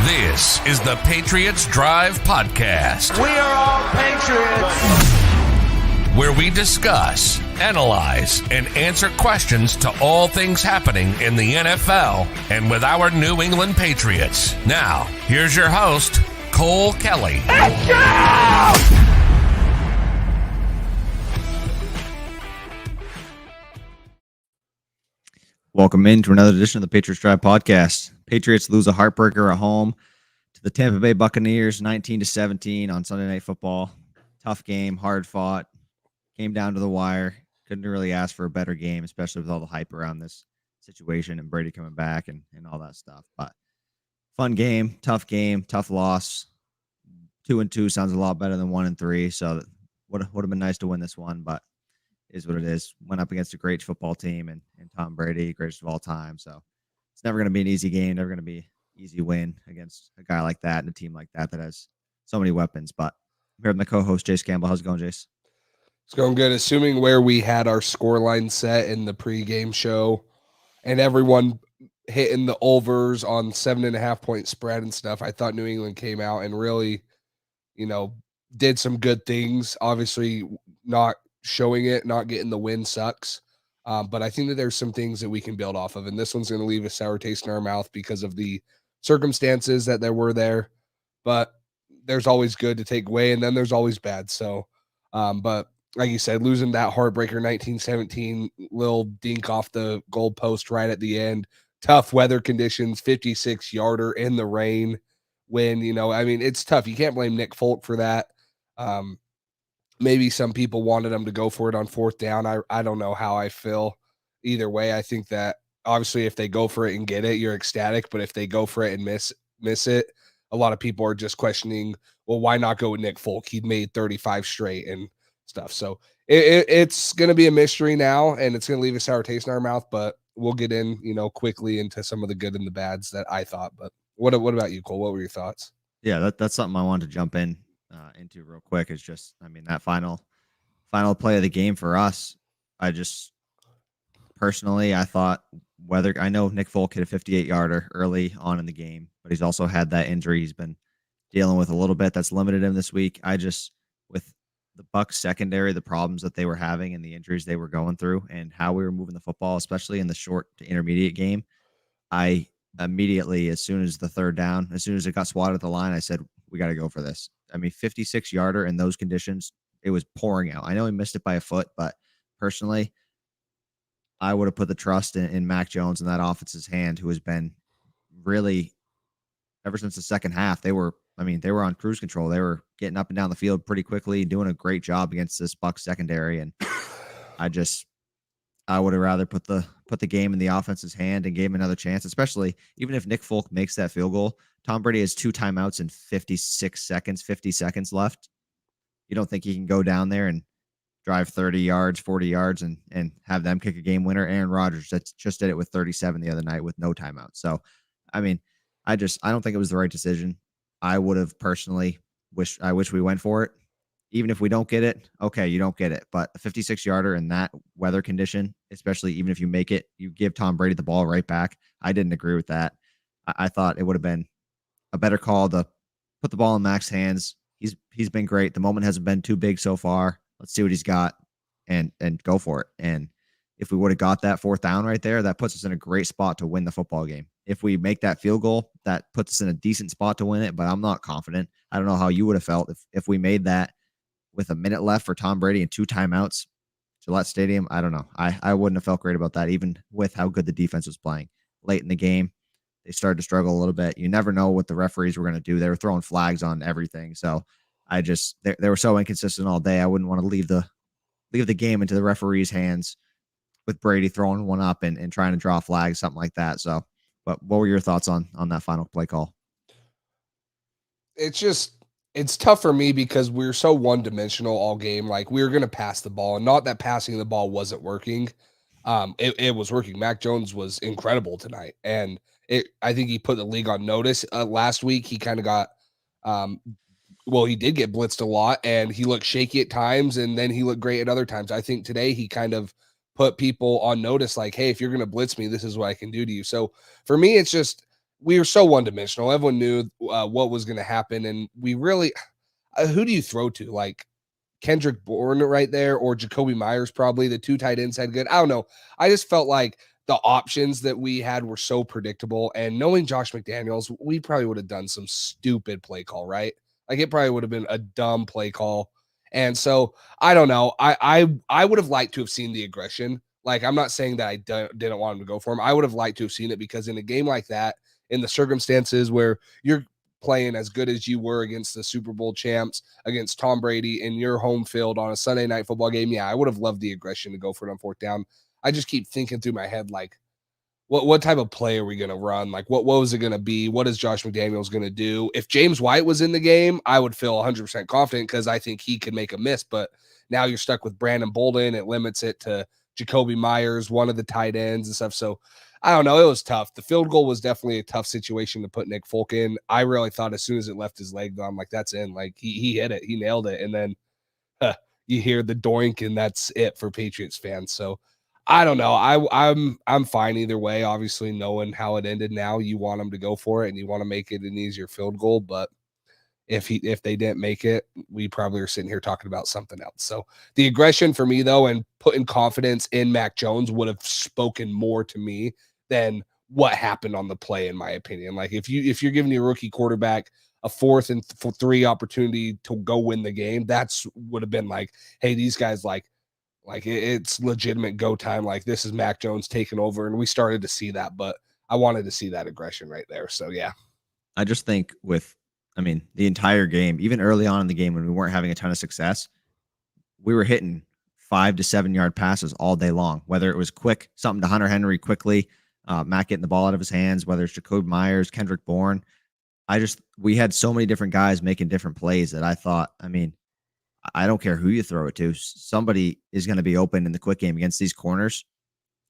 This is the Patriots Drive Podcast. We are all Patriots. Where we discuss, analyze, and answer questions to all things happening in the NFL and with our New England Patriots. Now, here's your host, Cole Kelly. Let's go! Welcome into another edition of the Patriots Drive Podcast. Patriots lose a heartbreaker at home to the Tampa Bay Buccaneers 19-17 on Sunday Night Football. Tough game, hard fought, came down to the wire. Couldn't really ask for a better game, especially with all the hype around this situation and Brady coming back and all that stuff. But fun game, tough loss. 2-2 sounds a lot better than 1-3. So would have been nice to win this one, but is what it is. Went up against a great football team and Tom Brady, greatest of all time. So it's never going to be an easy game, never going to be an easy win against a guy like that and a team like that that has so many weapons. But I'm here with my co-host, Jace Campbell. How's it going, Jace? It's going good. Assuming where we had our scoreline set in the pregame show and everyone hitting the overs on 7.5 point spread and stuff, I thought New England came out and really, did some good things. Obviously, not showing it, not getting the win sucks. But I think that there's some things that we can build off of. And this one's going to leave a sour taste in our mouth because of the circumstances that there were there. But there's always good to take away, and then there's always bad. So, but like you said, losing that heartbreaker 19-17, little dink off the goal post right at the end, tough weather conditions, 56-yarder in the rain when, it's tough. You can't blame Nick Folk for that. Maybe some people wanted him to go for it on fourth down. I don't know how I feel either way. I think that obviously if they go for it and get it, you're ecstatic. But if they go for it and miss it, a lot of people are just questioning, well, why not go with Nick Folk? He'd made 35 straight and stuff. So it's going to be a mystery now, and it's going to leave a sour taste in our mouth. But we'll get in, quickly into some of the good and the bads that I thought. But what about you, Cole? What were your thoughts? Yeah, that's something I wanted to jump into real quick. Is just, that final play of the game for us. I just personally, I thought I know Nick Folk hit a 58-yarder early on in the game, but he's also had that injury he's been dealing with a little bit that's limited him this week. With the Bucs secondary, the problems that they were having and the injuries they were going through and how we were moving the football, especially in the short to intermediate game, I immediately, as soon as the third down, as soon as it got swatted at the line, I said, we got to go for this. 56-yarder in those conditions, it was pouring out. I know he missed it by a foot, but personally, I would have put the trust in Mac Jones in that offense's hand, who has been really, ever since the second half, they were on cruise control. They were getting up and down the field pretty quickly, doing a great job against this Bucs secondary. And I would have rather put the game in the offense's hand and gave him another chance, especially even if Nick Folk makes that field goal. Tom Brady has 2 timeouts and 50 seconds left. You don't think he can go down there and drive 30 yards, 40 yards, and have them kick a game winner. Aaron Rodgers just did it with 37 the other night with no timeout. So, I mean, I don't think it was the right decision. I would have personally I wish we went for it. Even if we don't get it, okay, you don't get it. But a 56-yarder in that weather condition, especially even if you make it, you give Tom Brady the ball right back. I didn't agree with that. I thought it would have been a better call to put the ball in Mac's hands. He's been great. The moment hasn't been too big so far. Let's see what he's got and go for it. And if we would have got that fourth down right there, that puts us in a great spot to win the football game. If we make that field goal, that puts us in a decent spot to win it, but I'm not confident. I don't know how you would have felt if we made that with a minute left for Tom Brady and 2 timeouts, Gillette Stadium. I don't know. I wouldn't have felt great about that, even with how good the defense was playing. Late in the game, they started to struggle a little bit. You never know what the referees were going to do. They were throwing flags on everything. So they were so inconsistent all day. I wouldn't want to leave the game into the referees' hands with Brady throwing one up and trying to draw flags, something like that. So, but what were your thoughts on that final play call? It's tough for me because we're so one-dimensional all game. Like, we were going to pass the ball, and not that passing the ball wasn't working. It was working. Mac Jones was incredible tonight, and I think he put the league on notice. Last week, he kind of got, he did get blitzed a lot, and he looked shaky at times, and then he looked great at other times. I think today he kind of put people on notice, like, hey, if you're going to blitz me, this is what I can do to you. So for me, it's just, we were so one-dimensional. Everyone knew what was going to happen, and we really, who do you throw to? Like Kendrick Bourne right there, or Jacoby Myers, probably. The 2 tight ends had good. I don't know. I just felt like the options that we had were so predictable, and knowing Josh McDaniels, we probably would have done some stupid play call, right? Like, it probably would have been a dumb play call. And so I don't know. I would have liked to have seen the aggression. Like, I'm not saying that I didn't want him to go for him. I would have liked to have seen it, because in a game like that, in the circumstances where you're playing as good as you were against the Super Bowl champs, against Tom Brady in your home field on a Sunday night football game, yeah, I would have loved the aggression to go for it on 4th down. I just keep thinking through my head, like, what type of play are we going to run? Like, what was it going to be? What is Josh McDaniels going to do? If James White was in the game, I would feel 100% confident, because I think he could make a miss. But now you're stuck with Brandon Bolden. It limits it to Jacoby Myers, one of the tight ends and stuff. So I don't know. It was tough. The field goal was definitely a tough situation to put Nick Folk in. I really thought as soon as it left his leg, though, I'm like, that's in. Like, he hit it. He nailed it. And then you hear the doink, and that's it for Patriots fans. So I don't know. I'm fine either way. Obviously, knowing how it ended, now you want them to go for it, and you want to make it an easier field goal. But if they didn't make it, we probably are sitting here talking about something else. So the aggression for me, though, and putting confidence in Mac Jones would have spoken more to me than what happened on the play, in my opinion. Like, if you're giving your rookie quarterback a 4th and 3 opportunity to go win the game, that's would have been like, hey, these guys like it's legitimate go time. Like, this is Mac Jones taking over, and we started to see that, but I wanted to see that aggression right there. So yeah, I just think the entire game, even early on in the game when we weren't having a ton of success, we were hitting 5 to 7 yard passes all day long, whether it was quick, something to Hunter Henry quickly, Matt getting the ball out of his hands, whether it's Jacoby Myers, Kendrick Bourne. We had so many different guys making different plays that I thought, I don't care who you throw it to. Somebody is going to be open in the quick game against these corners.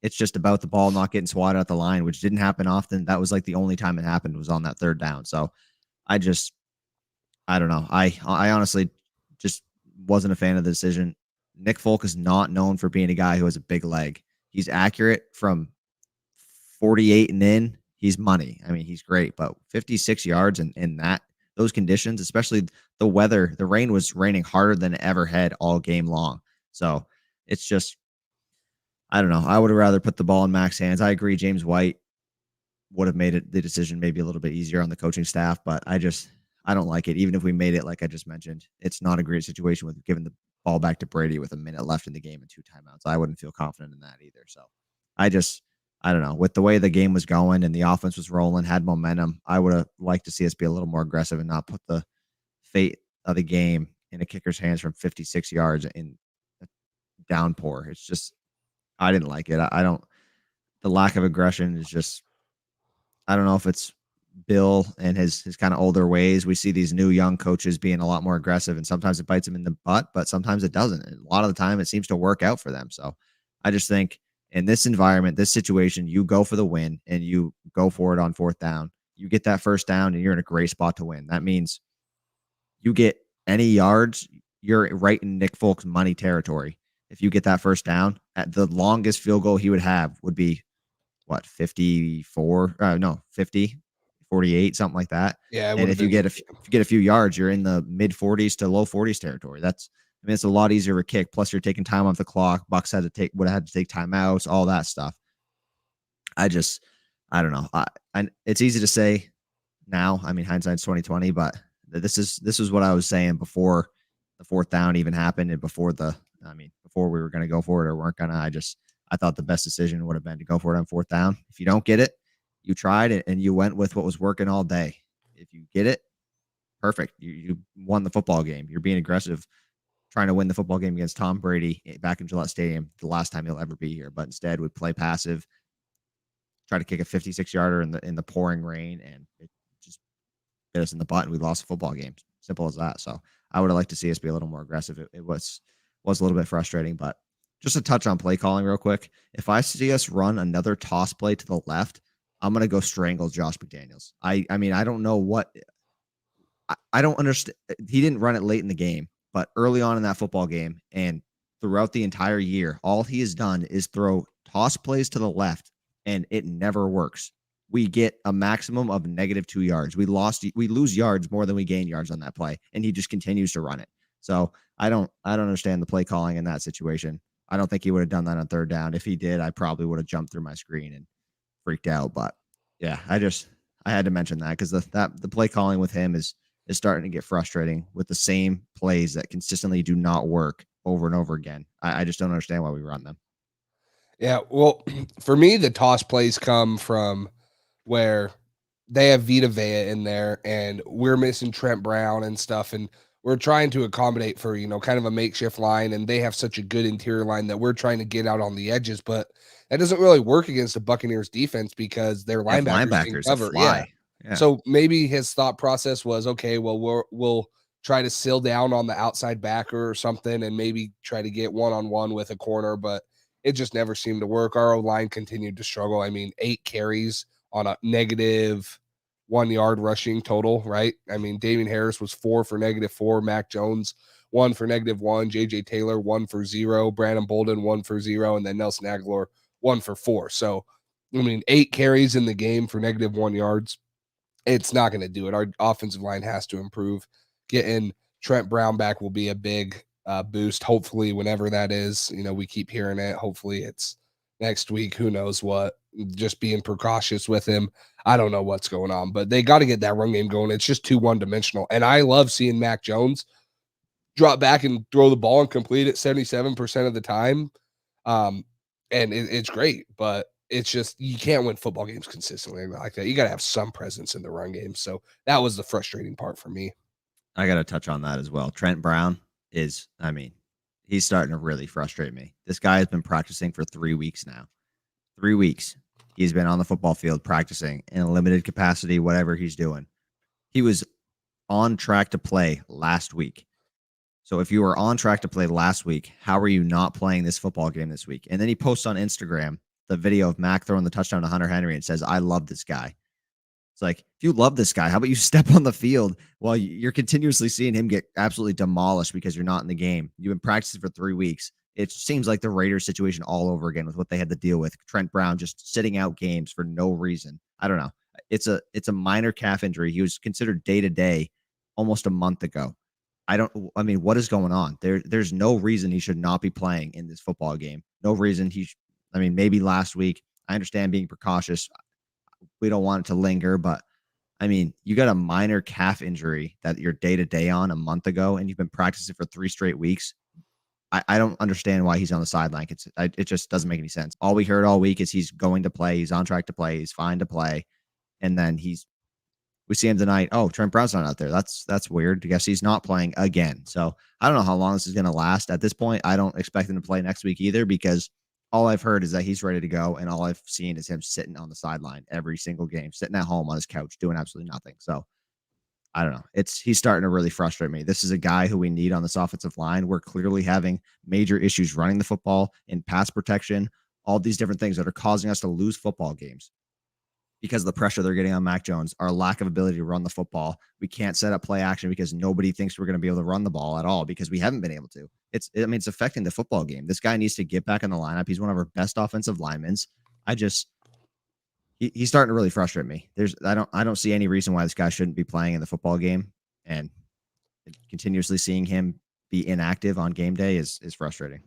It's just about the ball not getting swatted at the line, which didn't happen often. That was like the only time it happened was on that 3rd down. So I don't know. I honestly just wasn't a fan of the decision. Nick Folk is not known for being a guy who has a big leg. He's accurate from 48 and in. He's money. He's great, but 56 yards in those conditions, especially the weather, the rain was raining harder than it ever had all game long. So it's just, I don't know. I would have rather put the ball in Mac's hands. I agree. James White would have made the decision maybe a little bit easier on the coaching staff, but I don't like it. Even if we made it, like I just mentioned, it's not a great situation with giving the ball back to Brady with a minute left in the game and 2 timeouts. I wouldn't feel confident in that either. So I don't know. With the way the game was going and the offense was rolling, had momentum, I would have liked to see us be a little more aggressive and not put the fate of the game in a kicker's hands from 56 yards in a downpour. It's just, I didn't like it. The lack of aggression is just, I don't know if it's Bill and his kind of older ways. We see these new young coaches being a lot more aggressive, and sometimes it bites them in the butt, but sometimes it doesn't. And a lot of the time, it seems to work out for them. So I just think in this environment, this situation, you go for the win and you go for it on fourth down. You get that first down, and you're in a great spot to win. That means you get any yards, you're right in Nick Folk's money territory. If you get that first down, at the longest field goal he would have would be what, 54? No, 50, 48, something like that. Yeah, And if you get a few yards, you're in the mid 40s to low 40s territory. It's a lot easier of a kick. Plus, you're taking time off the clock. Bucs would have had to take timeouts, all that stuff. I don't know. It's easy to say now. I mean, hindsight's 2020, but this is what I was saying before the fourth down even happened, and before we were going to go for it or weren't going to. I thought the best decision would have been to go for it on fourth down. If you don't get it, you tried it and you went with what was working all day. If you get it, perfect. You won the football game. You're being aggressive, trying to win the football game against Tom Brady back in Gillette Stadium, the last time he'll ever be here. But instead, we play passive, try to kick a 56-yarder in the pouring rain, and it just bit us in the butt, and we lost the football game. Simple as that. So I would have liked to see us be a little more aggressive. It was a little bit frustrating, but just to touch on play calling real quick. If I see us run another toss play to the left, I'm going to go strangle Josh McDaniels. I mean, I don't know what I don't understand. He didn't run it late in the game, but early on in that football game and throughout the entire year, all he has done is throw toss plays to the left, and it never works. We get a maximum of -2 yards. We lose yards more than we gain yards on that play, and he just continues to run it. So I don't understand the play calling in that situation. I don't think he would have done that on third down. If he did, I probably would have jumped through my screen and freaked out. But yeah, I had to mention that because the play calling with him is starting to get frustrating with the same plays that consistently do not work over and over again. I just don't understand why we run them. Yeah, well, for me, the toss plays come from where they have Vita Vea in there, and we're missing Trent Brown and stuff, and we're trying to accommodate for, kind of a makeshift line, and they have such a good interior line that we're trying to get out on the edges, but that doesn't really work against the Buccaneers defense because their linebackers cover. Yeah. So maybe his thought process was, okay, well, we'll try to seal down on the outside backer or something and maybe try to get one-on-one with a corner, but it just never seemed to work. Our line continued to struggle. I mean, 8 carries on a -1 yard rushing total, right? I mean, Damian Harris was 4 for -4, Mac Jones 1 for -1, JJ Taylor 1 for 0, Brandon Bolden 1 for 0, and then Nelson Aguilar 1 for 4. So, I mean, 8 carries in the game for -1 yards. It's not going to do it. Our offensive line has to improve. Getting Trent Brown back will be a big boost. Hopefully, whenever that is, we keep hearing it. Hopefully it's next week. Who knows what? Just being precautious with him. I don't know what's going on, but they got to get that run game going. It's just too one-dimensional. And I love seeing Mac Jones drop back and throw the ball and complete it 77% of the time. And it's great, but it's just you can't win football games consistently like that. You got to have some presence in the run game. So that was the frustrating part for me. I got to touch on that as well. Trent Brown he's starting to really frustrate me. This guy has been practicing for 3 weeks now. 3 weeks. He's been on the football field practicing in a limited capacity, whatever he's doing. He was on track to play last week. So if you were on track to play last week, how are you not playing this football game this week? And then he posts on Instagram the video of Mac throwing the touchdown to Hunter Henry and says, I love this guy. It's like, if you love this guy, how about you step on the field while you're continuously seeing him get absolutely demolished because you're not in the game? You've been practicing for 3 weeks. It seems like the Raiders situation all over again with what they had to deal with. Trent Brown just sitting out games for no reason. I don't know. It's a minor calf injury. He was considered day-to-day almost a month ago. What is going on? There's no reason he should not be playing in this football game. No reason maybe last week. I understand being precautious. We don't want it to linger, but you got a minor calf injury that you're day-to-day on a month ago, and you've been practicing for 3 straight weeks. I don't understand why he's on the sideline. It just doesn't make any sense. All we heard all week is he's going to play. He's on track to play. He's fine to play. And then we see him tonight. Oh, Trent Brown's not out there. That's weird. I guess he's not playing again. So I don't know how long this is going to last. At this point, I don't expect him to play next week either because all I've heard is that he's ready to go, and all I've seen is him sitting on the sideline every single game, sitting at home on his couch doing absolutely nothing. So I don't know. He's starting to really frustrate me. This is a guy who we need on this offensive line. We're clearly having major issues running the football, in pass protection, all these different things that are causing us to lose football games because of the pressure they're getting on Mac Jones, our lack of ability to run the football. We can't set up play action because nobody thinks we're going to be able to run the ball at all because we haven't been able to. It's affecting the football game. This guy needs to get back in the lineup. He's one of our best offensive linemen. He's starting to really frustrate me. I don't see any reason why this guy shouldn't be playing in the football game, and continuously seeing him be inactive on game day is frustrating.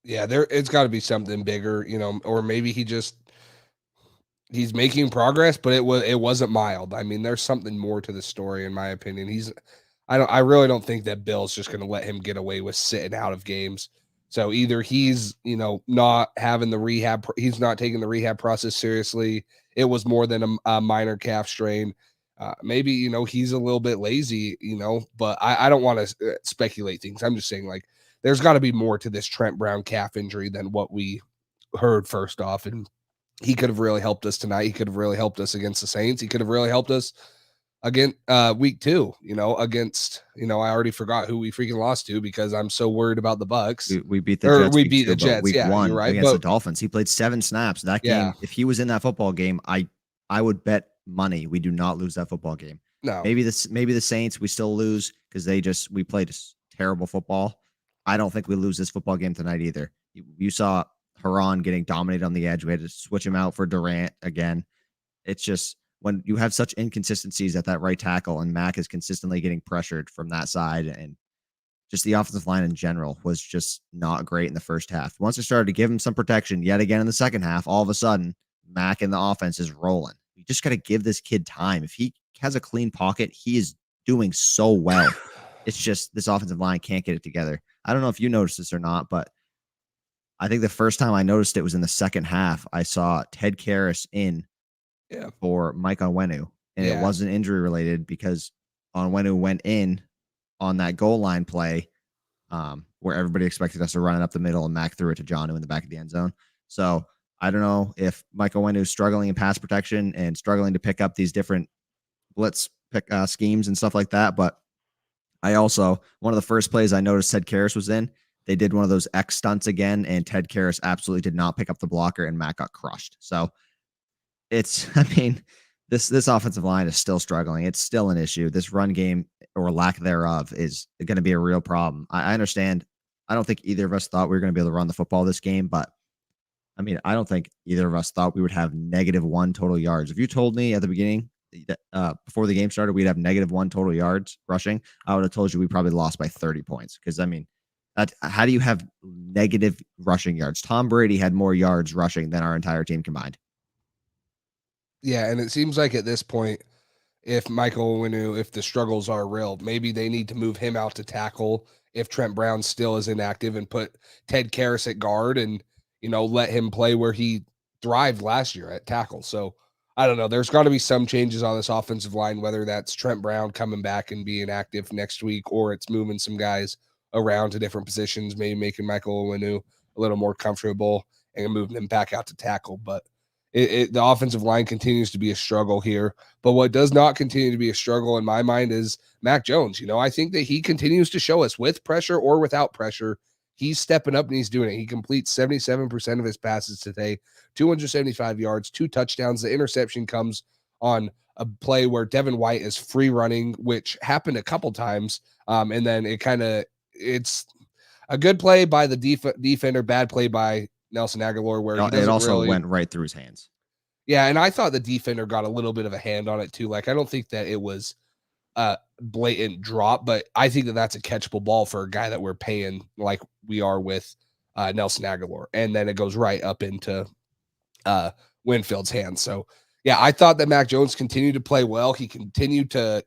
Yeah, it's got to be something bigger, or maybe he's making progress, but it wasn't mild. I mean, there's something more to the story, in my opinion. I really don't think that Bill's just going to let him get away with sitting out of games. So either he's, not having the rehab, he's not taking the rehab process seriously. It was more than a minor calf strain. Maybe, he's a little bit lazy, but I don't want to speculate things. I'm just saying, like, there's got to be more to this Trent Brown calf injury than what we heard first off. And he could have really helped us tonight. He could have really helped us against the Saints. He could have really helped us again week 2, against, I already forgot who we freaking lost to because I'm so worried about the Bucs. We beat the Jets. We beat the Jets. Week yeah, 1 you're right. against the Dolphins. He played 7 snaps. That game, Yeah. if he was in that football game, I would bet money we do not lose that football game. No. Maybe the Saints we still lose because we played terrible football. I don't think we lose this football game tonight either. You saw Haran getting dominated on the edge. We had to switch him out for Durant again. It's just when you have such inconsistencies at that right tackle and Mac is consistently getting pressured from that side, and just the offensive line in general was just not great in the first half. Once it started to give him some protection yet again in the second half, all of a sudden Mac and the offense is rolling. You just got to give this kid time. If he has a clean pocket, he is doing so well. It's just this offensive line can't get it together. I don't know if you noticed this or not, but I think the first time I noticed it was in the second half. I saw Ted Karras in for Mike Onwenu, and it wasn't injury related because Onwenu went in on that goal line play where everybody expected us to run it up the middle, and Mac threw it to Jonnu in the back of the end zone. So I don't know if Mike Onwenu is struggling in pass protection and struggling to pick up these different blitz schemes and stuff like that, but I also, one of the first plays I noticed Ted Karras was in, they did one of those X stunts again, and Ted Karras absolutely did not pick up the blocker, and Mac got crushed. So this offensive line is still struggling. It's still an issue. This run game or lack thereof is going to be a real problem. I understand. I don't think either of us thought we were going to be able to run the football this game, but I mean, I don't think either of us thought we would have -1 total yards. If you told me at the beginning, before the game started, we'd have -1 total yards rushing, I would have told you we probably lost by 30 points. Because I mean, how do you have negative rushing yards? Tom Brady had more yards rushing than our entire team combined. Yeah, and it seems like at this point, if Michael Onwenu, if the struggles are real, maybe they need to move him out to tackle if Trent Brown still is inactive and put Ted Karras at guard and, let him play where he thrived last year at tackle. So I don't know. There's got to be some changes on this offensive line, whether that's Trent Brown coming back and being active next week, or it's moving some guys around to different positions, maybe making Michael Onwenu a little more comfortable and moving him back out to tackle. But the offensive line continues to be a struggle here. But what does not continue to be a struggle in my mind is Mac Jones. I think that he continues to show us with pressure or without pressure. He's stepping up and he's doing it. He completes 77% of his passes today, 275 yards, 2 touchdowns. The interception comes on a play where Devin White is free running, which happened a couple times. And then it's a good play by the defender, bad play by Nelson Aguilar, where it also went right through his hands. Yeah, and I thought the defender got a little bit of a hand on it too. Like, I don't think that it was blatant drop, but I think that that's a catchable ball for a guy that we're paying like we are with Nelson Aguilar. And then it goes right up into Winfield's hands. So yeah, I thought that Mac Jones continued to play well. He continued to,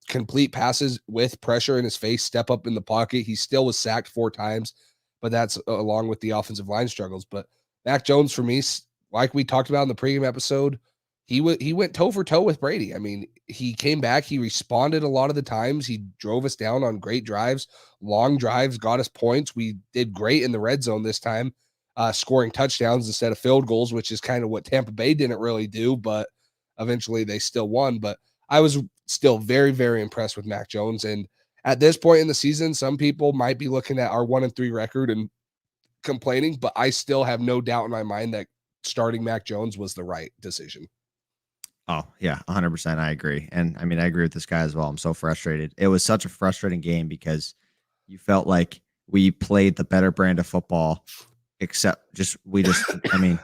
complete passes with pressure in his face, step up in the pocket. He still was sacked 4 times, but that's along with the offensive line struggles. But Mac Jones, for me, like we talked about in the pregame episode, he went toe for toe with Brady. I mean, he came back, he responded a lot of the times. He drove us down on great drives, long drives, got us points. We did great in the red zone this time. scoring touchdowns instead of field goals, which is kind of what Tampa Bay didn't really do, but eventually they still won. But I was still very, very impressed with Mac Jones. And at this point in the season, some people might be looking at our 1-3 record and complaining, but I still have no doubt in my mind that starting Mac Jones was the right decision. Oh, yeah, 100%. I agree. And I mean, I agree with this guy as well. I'm so frustrated. It was such a frustrating game because you felt like we played the better brand of football, I mean,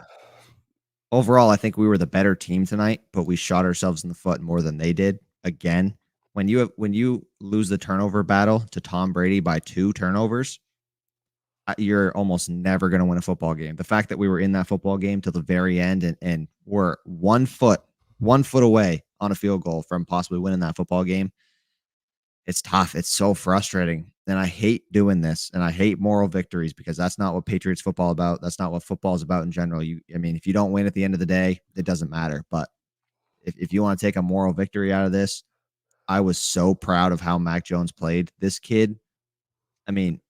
overall, I think we were the better team tonight, but we shot ourselves in the foot more than they did. Again, when you lose the turnover battle to Tom Brady by 2 turnovers, you're almost never going to win a football game. The fact that we were in that football game till the very end and we're 1 foot away on a field goal from possibly winning that football game, it's tough. It's so frustrating. And I hate doing this, and I hate moral victories because that's not what Patriots football about. That's not what football is about in general. I mean, if you don't win at the end of the day, it doesn't matter. But if you want to take a moral victory out of this, I was so proud of how Mac Jones played. This kid, I mean,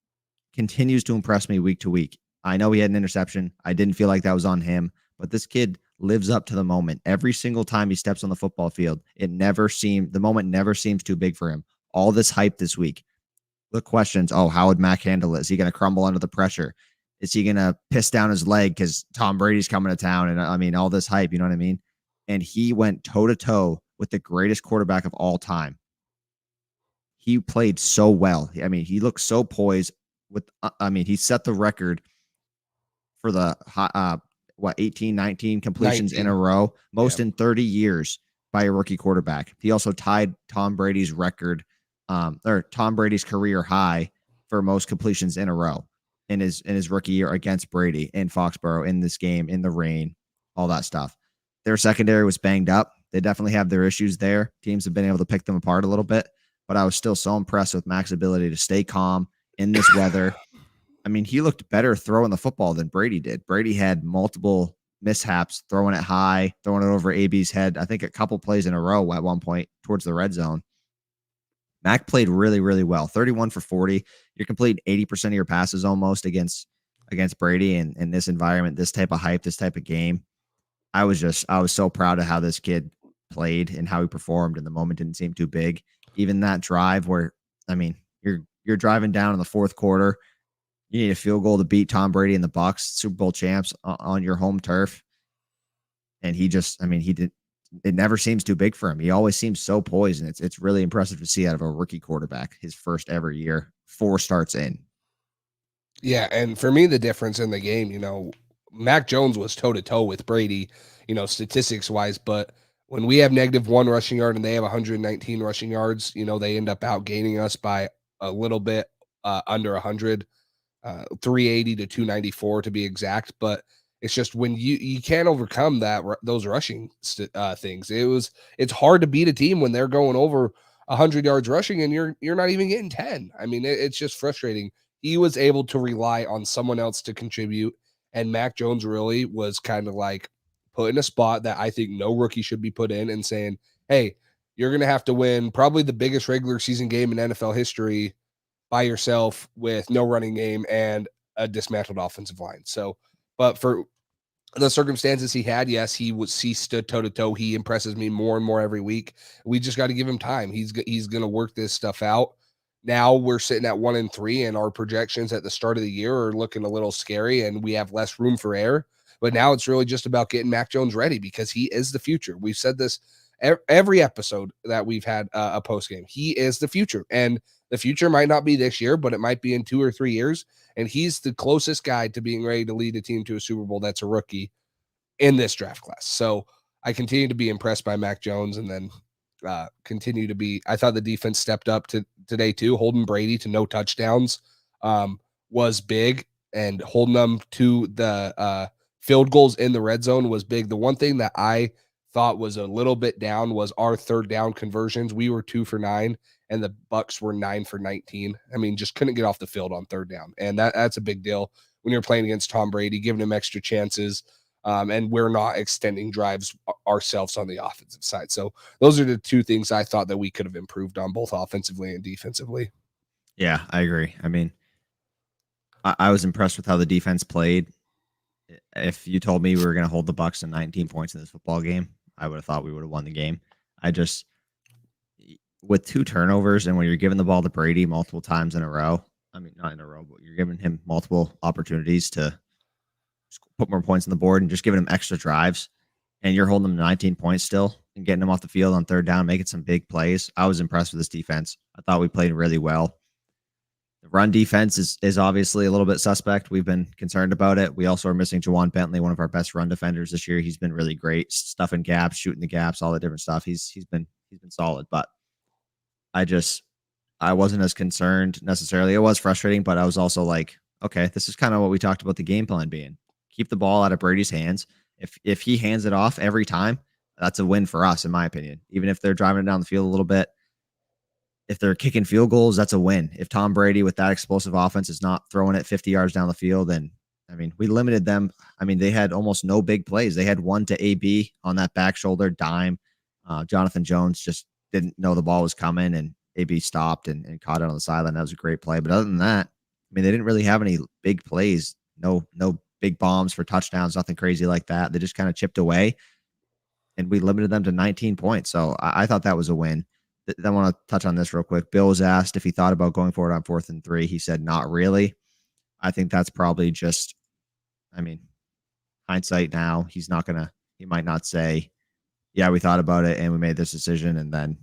continues to impress me week to week. I know he had an interception. I didn't feel like that was on him, but this kid lives up to the moment. Every single time he steps on the football field, the moment never seems too big for him. All this hype this week. The questions, how would Mac handle it? Is he going to crumble under the pressure? Is he going to piss down his leg because Tom Brady's coming to town? And I mean, all this hype, you know what I mean? And he went toe-to-toe with the greatest quarterback of all time. He played so well. I mean, he looked so poised. He set the record for the 18, 19 completions 19 in a row, most in 30 years by a rookie quarterback. He also tied Tom Brady's record, or Tom Brady's career high for most completions in a row in his rookie year against Brady in Foxborough, in this game, in the rain, all that stuff. Their secondary was banged up. They definitely have their issues there. Teams have been able to pick them apart a little bit, but I was still so impressed with Mac's ability to stay calm in this weather. I mean, he looked better throwing the football than Brady did. Brady had multiple mishaps, throwing it high, throwing it over AB's head. I think a couple plays in a row at one point towards the red zone. Mac played really, really well. 31 for 40. You're completing 80% of your passes almost against Brady in this environment, this type of hype, this type of game. I was so proud of how this kid played and how he performed, and the moment didn't seem too big. Even that drive where, I mean, you're driving down in the fourth quarter. You need a field goal to beat Tom Brady and the Bucs, Super Bowl champs, on your home turf. And it never seems too big for him. He always seems so poised, and it's really impressive to see out of a rookie quarterback, his first ever year, 4 starts in. Yeah, and for me, the difference in the game, Mac Jones was toe-to-toe with Brady, statistics-wise, but when we have -1 rushing yard and they have 119 rushing yards, they end up outgaining us by a little bit under 100, 380 to 294 to be exact. But it's just when you can't overcome those rushing things. It's hard to beat a team when they're going over 100 yards rushing and you're not even getting 10. I mean, it's just frustrating. He was able to rely on someone else to contribute, and Mac Jones really was kind of like put in a spot that I think no rookie should be put in, and saying, hey, you're going to have to win probably the biggest regular season game in NFL history by yourself with no running game and a dismantled offensive line. So, but for the circumstances he had, yes, he stood toe to toe. He impresses me more and more every week. We just got to give him time. He's going to work this stuff out. Now we're sitting at 1-3, and our projections at the start of the year are looking a little scary, and we have less room for error. But now it's really just about getting Mac Jones ready, because he is the future. We've said this every episode that we've had a post game. He is the future, and the future might not be this year, but it might be in 2 or 3 years. And he's the closest guy to being ready to lead a team to a Super Bowl that's a rookie in this draft class. So I continue to be impressed by Mac Jones, and then continue to be. I thought the defense stepped up today too. Holding Brady to no touchdowns was big, and holding them to the field goals in the red zone was big. The one thing that I thought was a little bit down was our third down conversions. We were 2 for 9, and the Bucs were 9 for 19. I mean, just couldn't get off the field on third down, and that's a big deal when you're playing against Tom Brady, giving him extra chances. And we're not extending drives ourselves on the offensive side. So those are the 2 things I thought that we could have improved on, both offensively and defensively. Yeah, I agree. I mean, I was impressed with how the defense played. If you told me we were going to hold the Bucs to 19 points in this football game, I would have thought we would have won the game. With 2 turnovers and when you're giving the ball to Brady multiple times in a row, I mean, not in a row, but you're giving him multiple opportunities to put more points on the board and just giving him extra drives, and you're holding him to 19 points still and getting him off the field on 3rd down, making some big plays. I was impressed with this defense. I thought we played really well. The run defense is obviously a little bit suspect. We've been concerned about it. We also are missing Jawan Bentley, one of our best run defenders this year. He's been really great, stuffing gaps, shooting the gaps, all the different stuff. He's been solid, but I wasn't as concerned necessarily. It was frustrating, but I was also like, okay, this is kind of what we talked about the game plan being. Keep the ball out of Brady's hands. If he hands it off every time, that's a win for us, in my opinion. Even if they're driving it down the field a little bit, if they're kicking field goals, that's a win. If Tom Brady with that explosive offense is not throwing it 50 yards down the field, and I mean, we limited them. I mean, they had almost no big plays. They had one to AB on that back shoulder dime. Jonathan Jones just didn't know the ball was coming, and AB stopped and caught it on the sideline. That was a great play. But other than that, I mean, they didn't really have any big plays. No big bombs for touchdowns, nothing crazy like that. They just kind of chipped away, and we limited them to 19 points. So I thought that was a win. I want to touch on this real quick. Bill was asked if he thought about going forward on 4th and 3. He said, not really. I think that's probably just, I mean, hindsight now. He might not say, yeah, we thought about it and we made this decision. And then,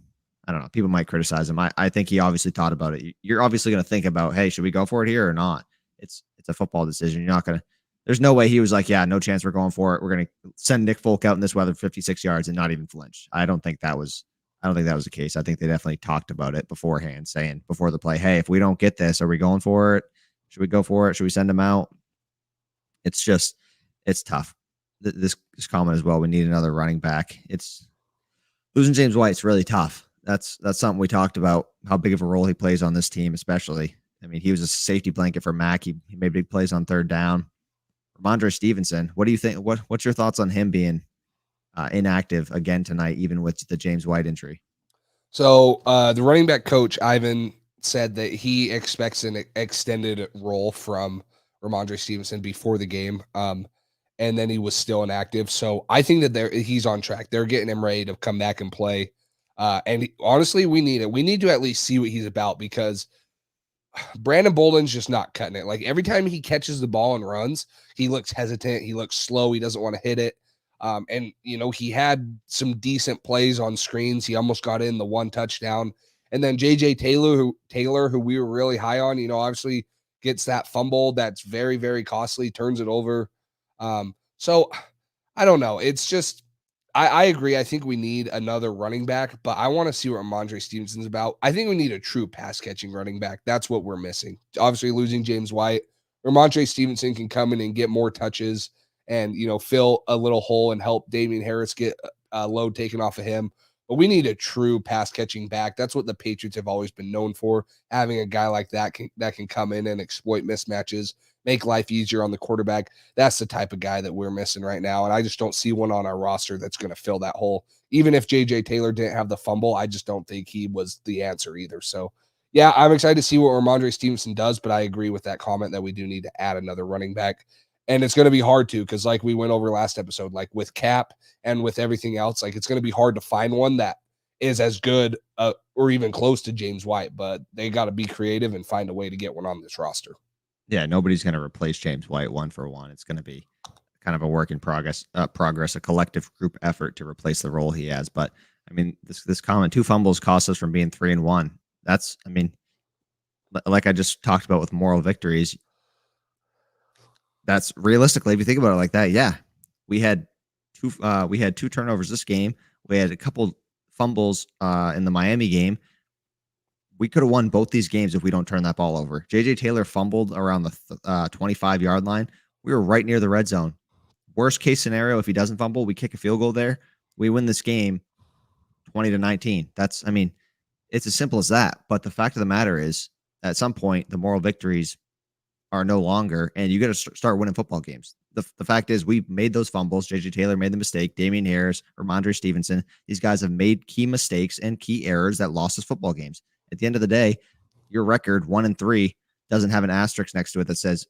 I don't know, people might criticize him. I think he obviously thought about it. You're obviously going to think about, hey, should we go for it here or not? It's a football decision. You're not going to, there's no way he was like, yeah, no chance we're going for it. We're going to send Nick Folk out in this weather 56 yards and not even flinch. I don't think that was the case. I think they definitely talked about it beforehand, saying before the play, hey, if we don't get this, are we going for it? Should we go for it? Should we send him out? It's tough. This comment as well. We need another running back. It's losing James White's really tough. That's something we talked about, how big of a role he plays on this team, especially. I mean, he was a safety blanket for Mac. He made big plays on 3rd down. Ramondre Stevenson, what do you think? What's your thoughts on him being inactive again tonight, even with the James White injury? So the running back coach, Ivan, said that he expects an extended role from Ramondre Stevenson before the game. And then he was still inactive. So I think that he's on track. They're getting him ready to come back and play. Honestly, we need it. We need to at least see what he's about, because Brandon Bolden's just not cutting it. Like, every time he catches the ball and runs, he looks hesitant. He looks slow. He doesn't want to hit it. And, he had some decent plays on screens. He almost got in the 1 touchdown. And then JJ Taylor, who we were really high on, obviously gets that fumble that's very, very costly, turns it over. So I don't know. It's just, I agree. I think we need another running back, but I want to see what Ramondre Stevenson's about. I think we need a true pass catching running back. That's what we're missing. Obviously, losing James White, Ramondre Stevenson can come in and get more touches and, fill a little hole and help Damian Harris get a load taken off of him. But we need a true pass catching back. That's what the Patriots have always been known for. Having a guy like that can come in and exploit mismatches, make life easier on the quarterback. That's the type of guy that we're missing right now. And I just don't see one on our roster that's going to fill that hole. Even if JJ Taylor didn't have the fumble, I just don't think he was the answer either. So yeah, I'm excited to see what Ramondre Stevenson does, but I agree with that comment that we do need to add another running back. And it's going to be hard to, because like we went over last episode, like with cap and with everything else, like it's going to be hard to find one that is as good or even close to James White, but they got to be creative and find a way to get one on this roster. Yeah, nobody's going to replace James White 1 for 1. It's going to be kind of a work in progress, a collective group effort to replace the role he has. But I mean, this comment, 2 fumbles cost us from being 3-1. That's, I mean, like I just talked about with moral victories, that's realistically, if you think about it like that, yeah, we had 2 turnovers this game. We had a couple fumbles in the Miami game. We could have won both these games if we don't turn that ball over. JJ Taylor fumbled around the 25-yard line. We were right near the red zone. Worst case scenario, if he doesn't fumble, we kick a field goal there. We win this game 20-19. That's, I mean, it's as simple as that. But the fact of the matter is, at some point, the moral victories are no longer, and you got to start winning football games. The fact is, we made those fumbles. JJ Taylor made the mistake. Damian Harris, Ramondre Stevenson, these guys have made key mistakes and key errors that lost us football games. At the end of the day, your record 1-3 doesn't have an asterisk next to it that says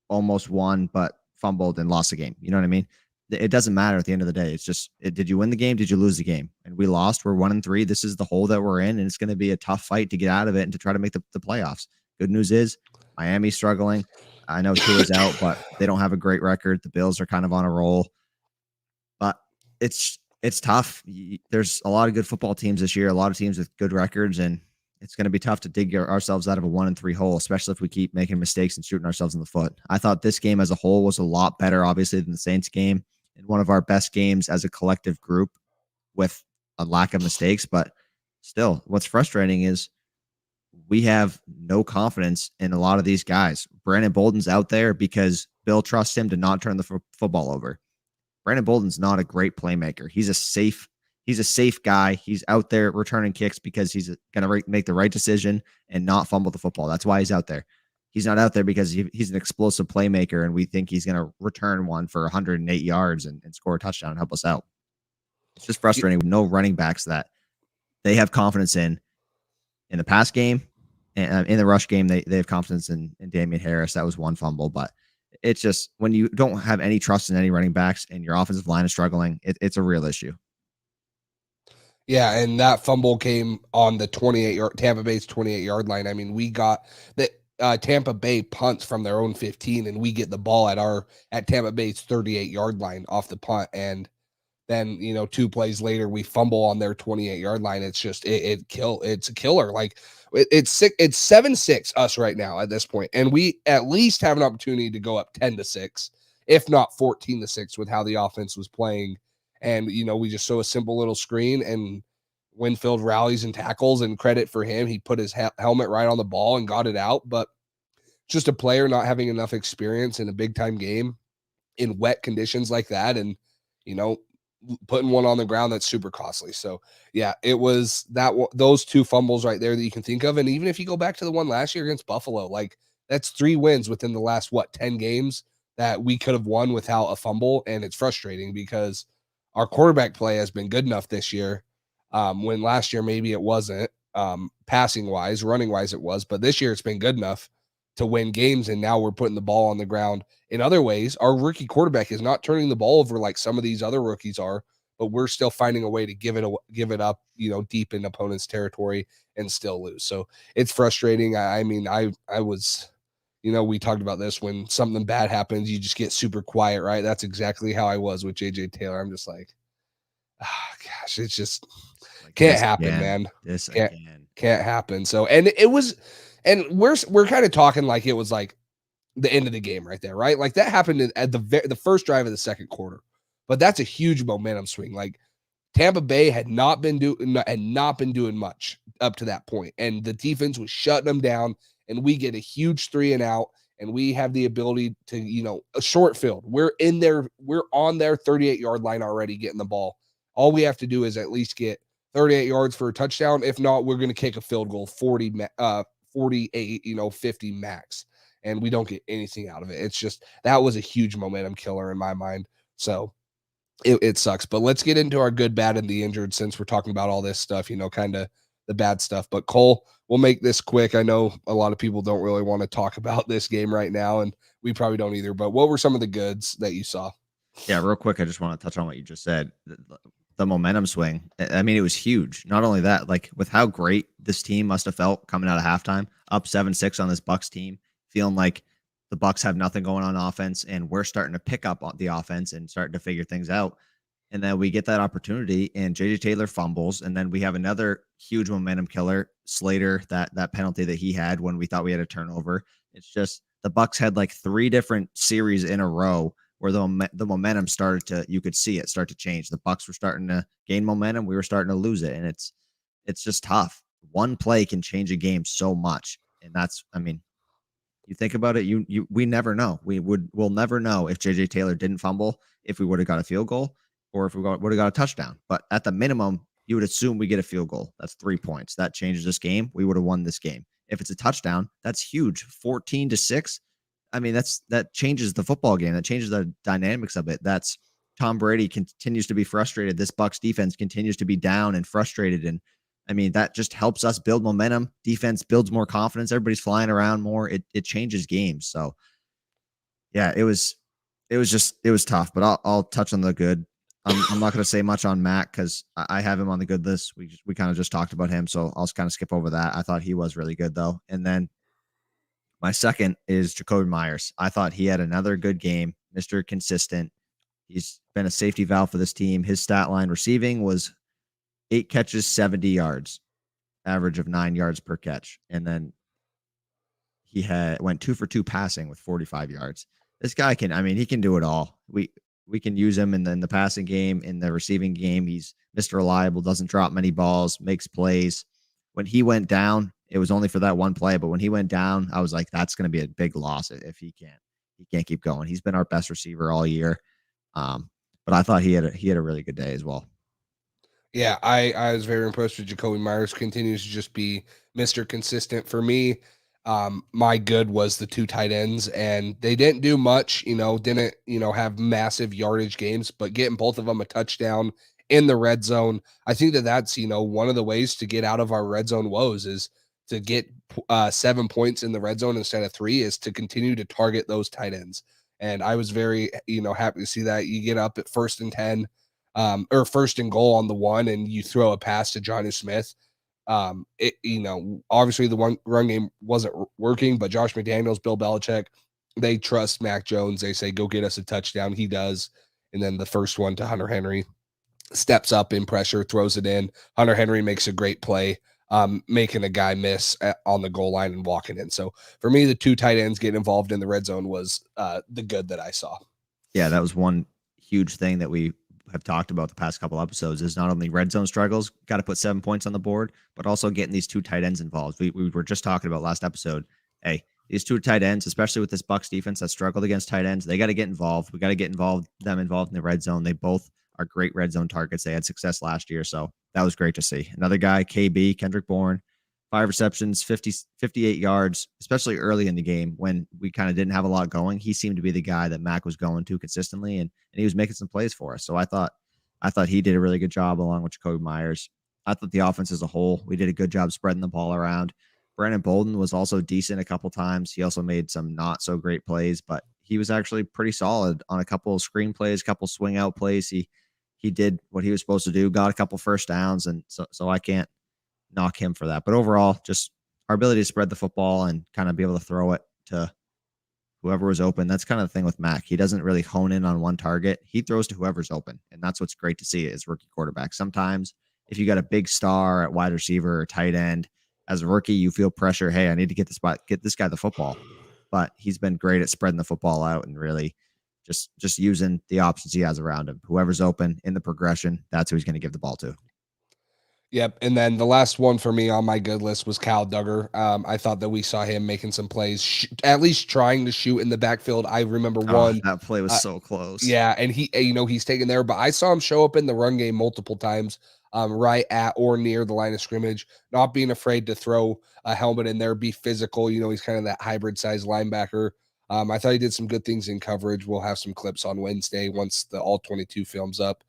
almost won, but fumbled and lost the game. You know what I mean? It doesn't matter at the end of the day. It's just, did you win the game? Did you lose the game? And we lost. We're 1-3. This is the hole that we're in, and it's going to be a tough fight to get out of it and to try to make the playoffs. Good news is Miami's struggling. I know Tua's out, but they don't have a great record. The Bills are kind of on a roll. But it's tough. There's a lot of good football teams this year, a lot of teams with good records, and it's going to be tough to dig ourselves out of a 1-3 hole, especially if we keep making mistakes and shooting ourselves in the foot. I thought this game as a whole was a lot better, obviously, than the Saints game, and one of our best games as a collective group with a lack of mistakes. But still, what's frustrating is we have no confidence in a lot of these guys. Brandon Bolden's out there because Bill trusts him to not turn the football over. Brandon Bolden's not a great playmaker. He's a safe guy. He's out there returning kicks because he's going to make the right decision and not fumble the football. That's why he's out there. He's not out there because he's an explosive playmaker and we think he's going to return one for 108 yards and score a touchdown and help us out. It's just frustrating with no running backs that they have confidence in the pass game, and in the rush game, they have confidence in Damian Harris. That was one fumble, but it's just when you don't have any trust in any running backs and your offensive line is struggling, it's a real issue. Yeah, and that fumble came on the Tampa Bay's 28-yard line. I mean, we got the Tampa Bay punts from their own 15, and we get the ball at Tampa Bay's 38-yard line off the punt, and then 2 plays later we fumble on their 28-yard line. It's just it's a killer. Like it's 7-6 us right now at this point, and we at least have an opportunity to go up 10-6, if not 14-6, with how the offense was playing. And we just show a simple little screen, and Winfield rallies and tackles, and credit for him. He put his helmet right on the ball and got it out. But just a player not having enough experience in a big time game in wet conditions like that, and putting one on the ground, that's super costly. So yeah, it was those 2 fumbles right there that you can think of. And even if you go back to the one last year against Buffalo, like that's 3 wins within the last 10 games that we could have won without a fumble. And it's frustrating because our quarterback play has been good enough this year, when last year maybe it wasn't, passing wise, running wise it was, but this year it's been good enough to win games, and now we're putting the ball on the ground. In other ways, our rookie quarterback is not turning the ball over like some of these other rookies are, but we're still finding a way to give it up, deep in opponent's territory and still lose. So it's frustrating. I mean, I was, we talked about this, when something bad happens, you just get super quiet, right? That's exactly how I was with JJ Taylor. I'm just like, gosh, it's just can't happen, man. This can't happen. So, and it was, and we're kind of talking like it was like the end of the game right there, right? Like that happened at the first drive of the second quarter, but that's a huge momentum swing. Like Tampa Bay had not been doing much up to that point, and the defense was shutting them down, and we get a huge 3 and out, and we have the ability to, a short field. We're on their 38-yard line already getting the ball. All we have to do is at least get 38 yards for a touchdown. If not, we're going to kick a field goal, 48, 50 max, and we don't get anything out of it. It's just, that was a huge momentum killer in my mind. So it sucks, but let's get into our good, bad, and the injured, since we're talking about all this stuff, kind of the bad stuff. But Cole, we'll make this quick. I know a lot of people don't really want to talk about this game right now, and we probably don't either, but what were some of the goods that you saw? Yeah, real quick, I just want to touch on what you just said. The momentum swing. I mean, it was huge. Not only that, like with how great this team must have felt coming out of halftime, up 7-6 on this Bucs team, feeling like the Bucs have nothing going on offense, and we're starting to pick up on the offense and starting to figure things out. And then we get that opportunity, and JJ Taylor fumbles, and then we have another huge momentum killer, Slater, that penalty that he had when we thought we had a turnover. It's just the Bucs had like 3 different series in a row where the momentum started to, you could see it start to change. The Bucs were starting to gain momentum. We were starting to lose it. And it's just tough. One play can change a game so much. And that's, I mean, you think about it, we never know. We'll never know if JJ Taylor didn't fumble, if we would have got a field goal, or if we would have got a touchdown. But at the minimum, you would assume we get a field goal. That's 3 points. That changes this game. We would have won this game. If it's a touchdown, that's huge. 14-6. I mean, that changes the football game. That changes the dynamics of it. That's Tom Brady continues to be frustrated. This Bucs defense continues to be down and frustrated. And I mean, that just helps us build momentum. Defense builds more confidence. Everybody's flying around more. It changes games. So yeah, it was it was tough, but I'll touch on the good. I'm not going to say much on Mac because I have him on the good list. We kind of just talked about him, so I'll kind of skip over that. I thought he was really good though. And then my second is Jacoby Myers. I thought he had another good game, Mr. Consistent. He's been a safety valve for this team. His stat line receiving was 8 catches, 70 yards, average of 9 yards per catch, and then he went 2 for 2 passing with 45 yards. This guy can, I mean, he can do it all. We can use him in the passing game, in the receiving game. He's Mr. Reliable, doesn't drop many balls, makes plays. When he went down, it was only for that one play, but when he went down, I was like, that's going to be a big loss if he can't keep going. He's been our best receiver all year. But I thought he had a really good day as well. Yeah, I was very impressed with Jacoby Myers. Continues to just be Mr. Consistent for me. My good was the 2 tight ends, and they didn't do much, didn't, have massive yardage games, but getting both of them a touchdown in the red zone. I think that's, one of the ways to get out of our red zone woes is to get 7 points in the red zone instead of 3 is to continue to target those tight ends. And I was very, happy to see that. You get up at 1st and 10, or 1st and goal on the 1, and you throw a pass to Jonnu Smith. Obviously the run game wasn't working, but Josh McDaniels, Bill Belichick, they trust Mac Jones. They say, go get us a touchdown. He does. And then the first one to Hunter Henry, steps up in pressure, throws it in. Hunter Henry makes a great play, making a guy miss on the goal line and walking in. So for me, the 2 tight ends getting involved in the red zone was the good that I saw. Yeah, that was one huge thing that we have talked about the past couple episodes is not only red zone struggles, got to put 7 points on the board, but also getting these 2 tight ends involved. We were just talking about last episode. Hey, these 2 tight ends, especially with this Bucs defense that struggled against tight ends, they got to get involved. We got to get them involved in the red zone. They both are great red zone targets. They had success last year, so that was great to see. Another guy, KB, Kendrick Bourne, 5 receptions, 58 yards, especially early in the game when we kind of didn't have a lot going. He seemed to be the guy that Mac was going to consistently, and he was making some plays for us. So I thought he did a really good job along with Jacoby Myers. I thought the offense as a whole, we did a good job spreading the ball around. Brandon Bolden was also decent a couple times. He also made some not so great plays, but he was actually pretty solid on a couple of screen plays, couple swing out plays. He did what he was supposed to do, got a couple first downs, and so I can't knock him for that. But overall, just our ability to spread the football and kind of be able to throw it to whoever was open. That's kind of the thing with Mac. He doesn't really hone in on one target. He throws to whoever's open, and that's what's great to see as rookie quarterback. Sometimes if you got a big star at wide receiver or tight end, as a rookie, you feel pressure. Hey, I need to get this guy the football. But he's been great at spreading the football out and really just using the options he has around him. Whoever's open in the progression, that's who he's going to give the ball to. Yep. And then the last one for me on my good list was Kyle Duggar. I thought that we saw him making some plays, at least trying to shoot in the backfield. I remember one. That play was so close. Yeah. And he's taken there, but I saw him show up in the run game multiple times, right at or near the line of scrimmage, not being afraid to throw a helmet in there, be physical. He's kind of that hybrid size linebacker. I thought he did some good things in coverage. We'll have some clips on Wednesday once the all 22 film's up.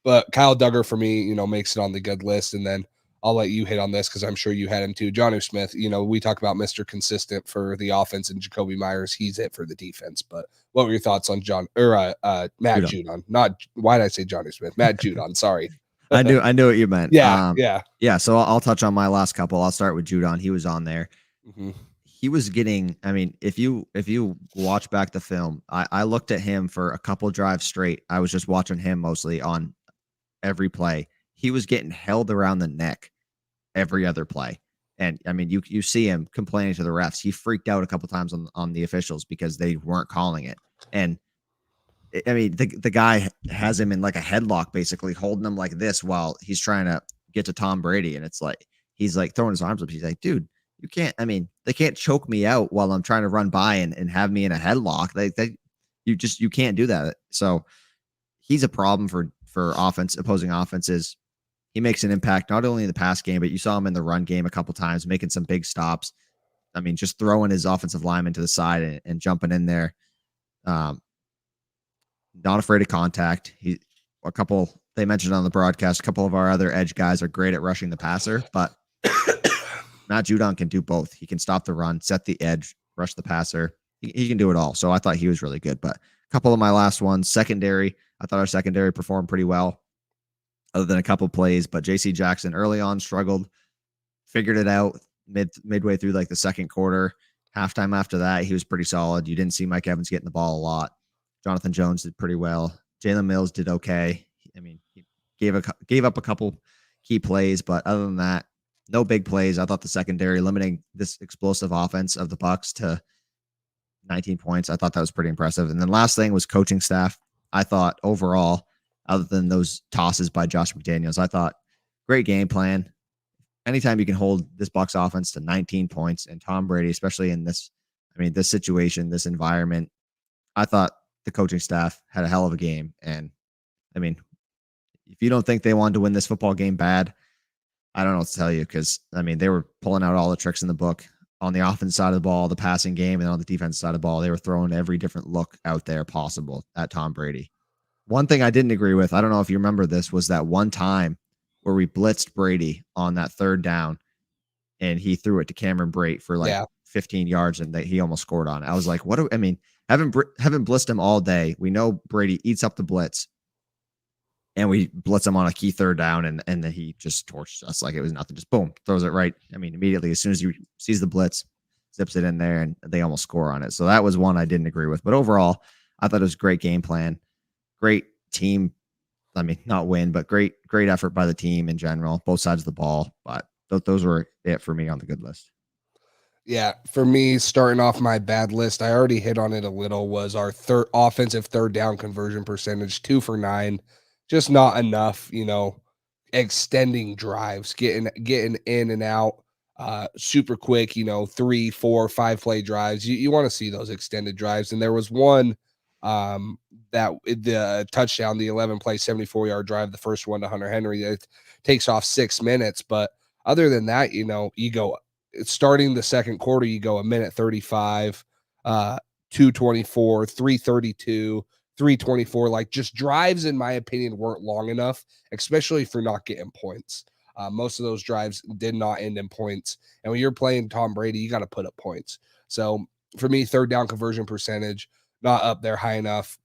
But Kyle Duggar for me, makes it on the good list. And then I'll let you hit on this because I'm sure you had him too. Jonnu Smith, we talk about Mr. Consistent for the offense and Jacoby Myers. He's it for the defense. But what were your thoughts on Matt Judon? Not why did I say Jonnu Smith? Matt Judon. Sorry. I knew what you meant. Yeah. So I'll touch on my last couple. I'll start with Judon. He was on there. Mm-hmm. He was getting, if you watch back the film, I looked at him for a couple drives straight. I was just watching him mostly on every play. He was getting held around the neck every other play. And you see him complaining to the refs. He freaked out a couple times on the officials because they weren't calling it. And the guy has him in like a headlock, basically holding him like this while he's trying to get to Tom Brady. And it's like, he's like throwing his arms up. He's like, dude, you can't, they can't choke me out while I'm trying to run by and have me in a headlock. You can't do that. So he's a problem for opposing offenses. He makes an impact not only in the pass game, but you saw him in the run game a couple times, making some big stops. Just throwing his offensive lineman to the side and jumping in there. Not afraid of contact. They mentioned on the broadcast, a couple of our other edge guys are great at rushing the passer, but Matt Judon can do both. He can stop the run, set the edge, rush the passer. He can do it all. So I thought he was really good. But A couple of my last ones, secondary. I thought our secondary performed pretty well, other than a couple plays. But J.C. Jackson early on struggled, figured it out midway through like the second quarter. Halftime after that, he was pretty solid. You didn't see Mike Evans getting the ball a lot. Jonathan Jones did pretty well. Jalen Mills did okay. I mean, he gave up a couple key plays, but other than that, no big plays. I thought the secondary limiting this explosive offense of the Bucs to 19 points. I thought that was pretty impressive. And then last thing was coaching staff. I thought overall, other than those tosses by Josh McDaniels, I thought great game plan. Anytime you can hold this Bucs offense to 19 points and Tom Brady, especially in this situation, this environment, I thought the coaching staff had a hell of a game. And I mean, if you don't think they wanted to win this football game bad, I don't know what to tell you, because I mean, they were pulling out all the tricks in the book on the offense side of the ball, the passing game, and on the defense side of the ball. They were throwing every different look out there possible at Tom Brady. One thing I didn't agree with, I don't know if you remember this, was that one time where we blitzed Brady on that third down and he threw it to Cameron Brate for 15 yards and he almost scored on it. I was like, haven't blitzed him all day. We know Brady eats up the blitz, and we blitz him on a key third down, and then he just torched us like it was nothing. Just boom, throws it right. I mean, immediately as soon as he sees the blitz, zips it in there, and they almost score on it. So that was one I didn't agree with. But overall, I thought it was a great game plan, great team. I mean, not win, but great effort by the team in general, both sides of the ball. But those were it for me on the good list. Yeah, for me, starting off my bad list, I already hit on it a little, was our offensive third down conversion percentage, 2 for 9. Just not enough, extending drives, getting in and out super quick, 3, 4, 5 play drives. You want to see those extended drives. And there was one that the touchdown, the 11 play, 74-yard drive, the first one to Hunter Henry, it takes off 6 minutes. But other than that, you go starting the second quarter, you go a minute 35, 2:24, 3:32, 3:24. Like, just drives, in my opinion, weren't long enough, especially for not getting points. Most of those drives did not end in points. And when you're playing Tom Brady, you got to put up points. So for me, third down conversion percentage, not up there high enough.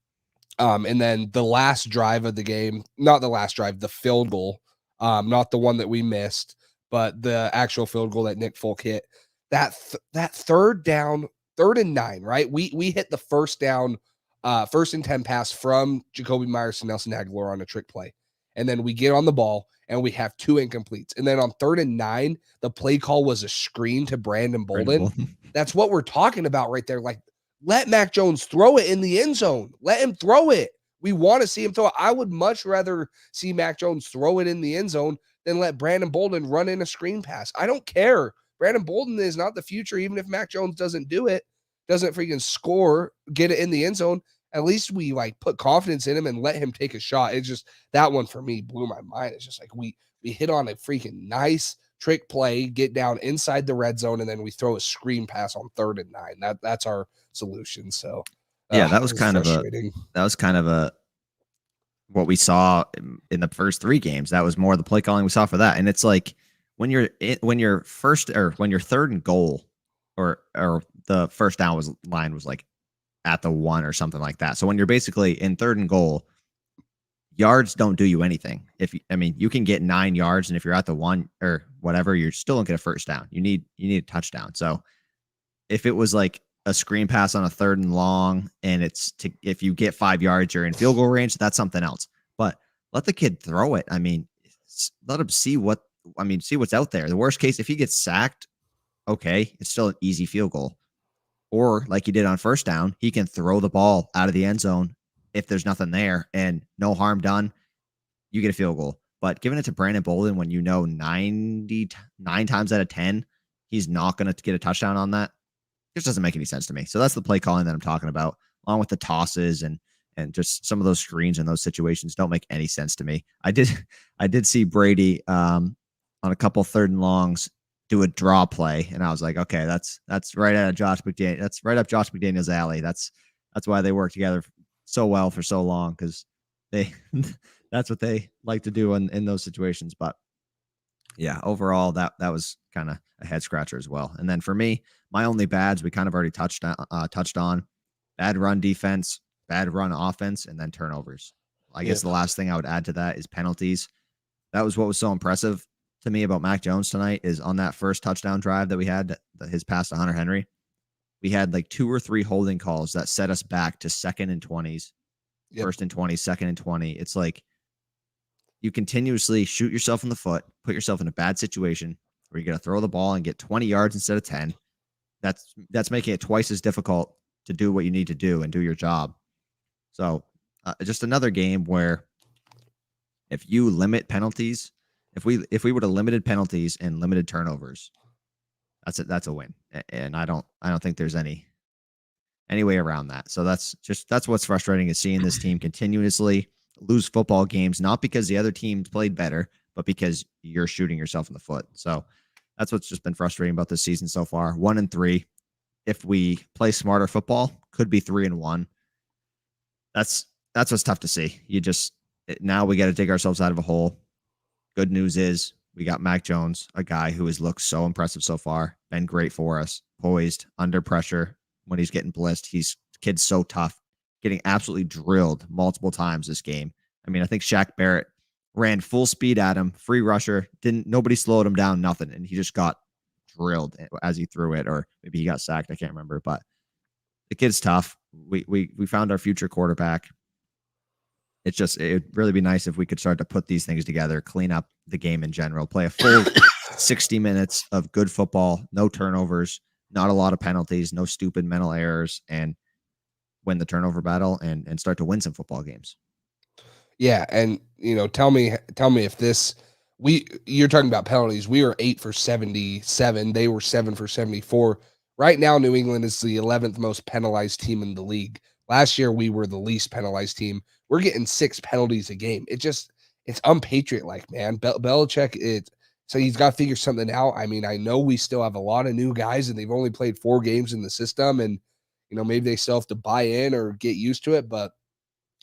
And then the last drive of the game, not the last drive, the field goal, not the one that we missed, but the actual field goal that Nick Folk hit, that third down, 3rd and 9, right? We hit the first down, 1st and 10 pass from Jacoby Myers to Nelson Aguilar on a trick play. And then we get on the ball and we have 2 incompletes. And then on 3rd and 9, the play call was a screen to Brandon Bolden. That's what we're talking about right there. Like, let Mac Jones throw it in the end zone. Let him throw it. We want to see him throw it. I would much rather see Mac Jones throw it in the end zone than let Brandon Bolden run in a screen pass. I don't care. Brandon Bolden is not the future, even if Mac Jones doesn't do it, doesn't freaking score, get it in the end zone. At least we put confidence in him and let him take a shot. It's just, that one for me blew my mind. It's just like we hit on a freaking nice trick play, get down inside the red zone, and then we throw a screen pass on 3rd and 9. That's our solution. So yeah, that was kind of what we saw in the first 3 games. That was more the play calling we saw for that. And it's like when you're 3rd and goal, or the first down line was like at the 1 or something like that. So when you're basically in 3rd and goal, yards don't do you anything. You can get 9 yards, and if you're at the 1 or whatever, you're still don't get a first down. You need a touchdown. So if it was like a screen pass on a 3rd and long, and if you get 5 yards, you're in field goal range, that's something else. But let the kid throw it. Let him see what's out there. The worst case, if he gets sacked, okay, it's still an easy field goal. Or like he did on first down, he can throw the ball out of the end zone if there's nothing there and no harm done. You get a field goal. But giving it to Brandon Bolden when 99 times out of 10, he's not going to get a touchdown on that, just doesn't make any sense to me. So that's the play calling that I'm talking about, along with the tosses and just some of those screens in those situations don't make any sense to me. I did see Brady on a couple 3rd and longs do a draw play, and I was like, okay, that's right out of Josh McDaniel. That's right up Josh McDaniel's alley. That's why they work together so well for so long, because that's what they like to do in those situations. But yeah, overall that was kind of a head scratcher as well. And then for me, my only bads we kind of already touched on: bad run defense, bad run offense, and then turnovers. I guess the last thing I would add to that is penalties. That was what was so impressive to me about Mac Jones tonight is on that first touchdown drive that we had, his pass to Hunter Henry. We had like 2 or 3 holding calls that set us back to 2nd and 20s, first and 20, 2nd and 20. It's like you continuously shoot yourself in the foot, put yourself in a bad situation where you got to throw the ball and get 20 yards instead of 10. That's making it twice as difficult to do what you need to do and do your job. So just another game where if you limit penalties, if we would have limited penalties and limited turnovers, that's a win. And I don't think there's any way around that. So that's what's frustrating is seeing this team continuously lose football games, not because the other team played better, but because you're shooting yourself in the foot. So that's what's just been frustrating about this season so far. 1-3. If we play smarter football, could be 3-1. That's what's tough to see. Now we got to dig ourselves out of a hole. Good news is we got Mac Jones, a guy who has looked so impressive so far, been great for us, poised, under pressure when he's getting blitzed. Kid's so tough, getting absolutely drilled multiple times this game. I mean, I think Shaq Barrett ran full speed at him, free rusher, nobody slowed him down, nothing, and he just got drilled as he threw it, or maybe he got sacked, I can't remember, but the kid's tough. We found our future quarterback. It'd really be nice if we could start to put these things together, clean up the game in general, play a full 60 minutes of good football, no turnovers, not a lot of penalties, no stupid mental errors, and win the turnover battle and start to win some football games. Yeah, and tell me if you're talking about penalties. We were 8 for 77. They were 7 for 74. Right now, New England is the 11th most penalized team in the league. Last year, we were the least penalized team. We're getting 6 penalties a game. It's unpatriot-like, man. Belichick, so he's got to figure something out. I mean, I know we still have a lot of new guys, and they've only played 4 games in the system, and maybe they still have to buy in or get used to it, but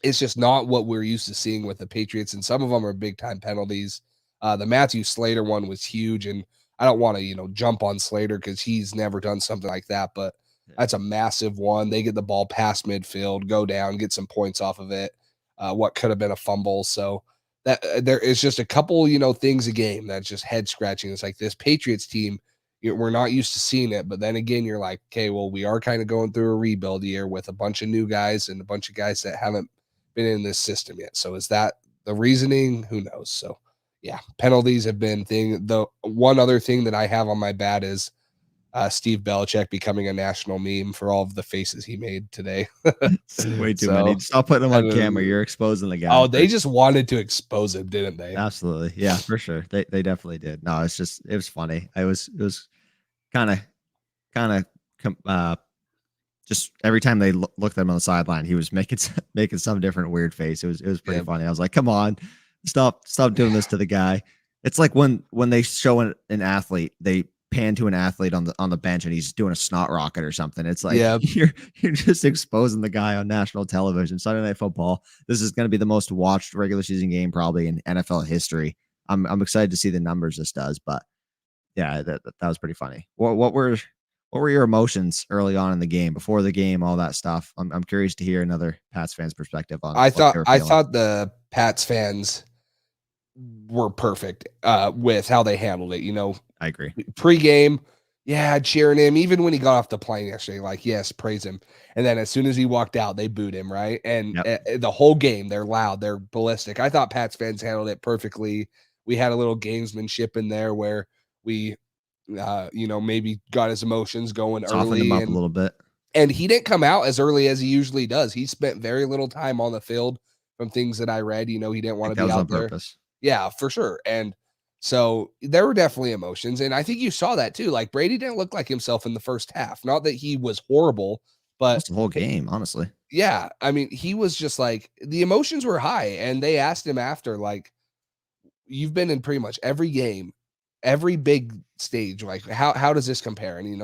it's just not what we're used to seeing with the Patriots, and some of them are big-time penalties. The Matthew Slater one was huge, and I don't want to, jump on Slater because he's never done something like that, but that's a massive one. They get the ball past midfield, go down, get some points off of it. What could have been a fumble. So that there is just a couple, things a game that's just head scratching. It's like this Patriots team, we're not used to seeing it. But then again, you're like, okay, well, we are kind of going through a rebuild year with a bunch of new guys and a bunch of guys that haven't been in this system yet. So is that the reasoning? Who knows? So yeah, penalties have been the one other thing that I have on my bat is Steve Belichick becoming a national meme for all of the faces he made today. Way too many. Stop putting him on camera. You're exposing the guy. Oh, they just wanted to expose him, didn't they? Absolutely. Yeah, for sure. They definitely did. No, it was funny. It was kind of just every time they looked at him on the sideline, he was making some different weird face. It was pretty funny. I was like, come on, stop doing this to the guy. It's like when they show an athlete, they pan to an athlete on the bench and he's doing a snot rocket or something. It's like you're just exposing the guy on national television. Sunday Night Football. This is going to be the most watched regular season game probably in NFL history. I'm excited to see the numbers this does, but yeah, that was pretty funny. What were your emotions early on in the game, before the game, all that stuff? I'm curious to hear another Pats fans perspective on. I thought the Pats fans were perfect with how they handled it. I agree. Pre-game, cheering him. Even when he got off the plane yesterday, like, yes, praise him. And then as soon as he walked out, they booed him, right? And the whole game, they're loud, they're ballistic. I thought Pats fans handled it perfectly. We had a little gamesmanship in there where we, maybe got his emotions going Softened early him up a little bit. And he didn't come out as early as he usually does. He spent very little time on the field from things that I read. He didn't want to be out there. Purpose. Yeah, for sure. And so there were definitely emotions. And I think you saw that too. Like Brady didn't look like himself in the first half. Not that he was horrible, but that's the whole game, honestly. Yeah. I mean, he was just like, the emotions were high. And they asked him after, like, you've been in pretty much every game, every big stage. Like, how does this compare? And,